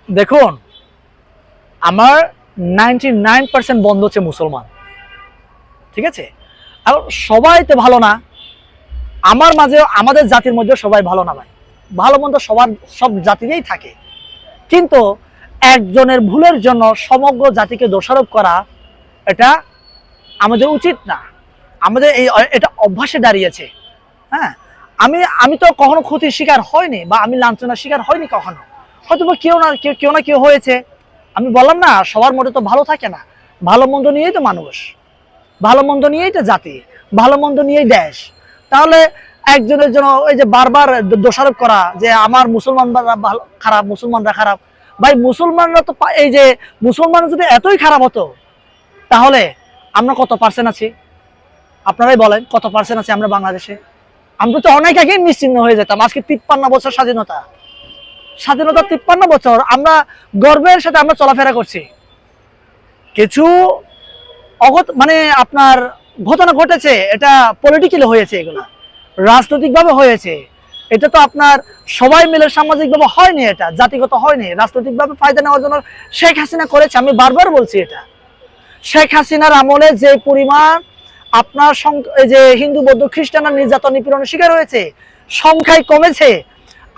দেখুন, আমার 99% বন্ধু হচ্ছে মুসলমান, ঠিক আছে? আর সবাই তো ভালো না, আমার মাঝে আমাদের জাতির মধ্যে সবাই ভালো না ভাই। ভালো মন্দ সবার সব জাতিতেই থাকে, কিন্তু একজনের ভুলের জন্য সমগ্র জাতিকে দোষারোপ করা এটা আমাদের উচিত না। আমাদের এটা অভ্যাসে দাঁড়িয়েছে। হ্যাঁ, আমি আমি তো কখনো ক্ষতির শিকার হয়নি বা আমি লাঞ্ছনার শিকার হয়নি কখনো। হয়তো বা কেউ না কেউ হয়েছে। আমি বললাম না, সবার মধ্যে তো ভালো থাকে না। ভালো মন্দ নিয়েই তো মানুষ, ভালো মন্দ নিয়েই তো জাতি, ভালো মন্দ নিয়েই দেশ। তাহলে একজনের জন্য ওই যে বারবার দোষারোপ করা যে আমার মুসলমানরা ভালো খারাপ, মুসলমানরা খারাপ। ভাই মুসলমানরা তো এই যে মুসলমান যদি এতই খারাপ হতো, তাহলে আমরা কত পার্সেন্ট আছি? আপনারাই বলেন কত পার্সেন্ট আছি আমরা বাংলাদেশে? আমরা তো অনেক আগেই নিশ্চিহ্ন হয়ে যেতাম। আজকে 53 বছর স্বাধীনতা, 53 বছর আমরা গর্বের সাথে আমরা চলাফেরা করছি। কিছু মানে আপনার ঘটনা ঘটেছে, এটা পলিটিক্যালি হয়েছে, এগুলো রাজনৈতিকভাবে হয়েছে। এটা তো আপনার সবাই মিলে সামাজিকভাবে হয়নি, এটা জাতিগত হয়নি, রাজনৈতিকভাবে ফায়দা নেওয়ার জন্য শেখ হাসিনা করেছে। আমি বারবার বলছি, এটা শেখ হাসিনার আমলে যে পরিমাণ আপনার এই যে হিন্দু বৌদ্ধ খ্রিস্টানরা নির্যাতন নিপীড়নের শিকার হয়েছে, সংখ্যায় কমেছে,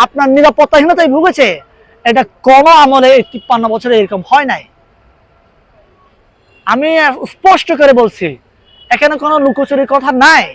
আপনার নিরাপত্তাহীনতায় ভুগেছে, এটা কোনো আমলে 53 বছরে এরকম হয় নাই। আমি স্পষ্ট করে বলছি, এখানে কোনো লুকোচুরির কথা নাই।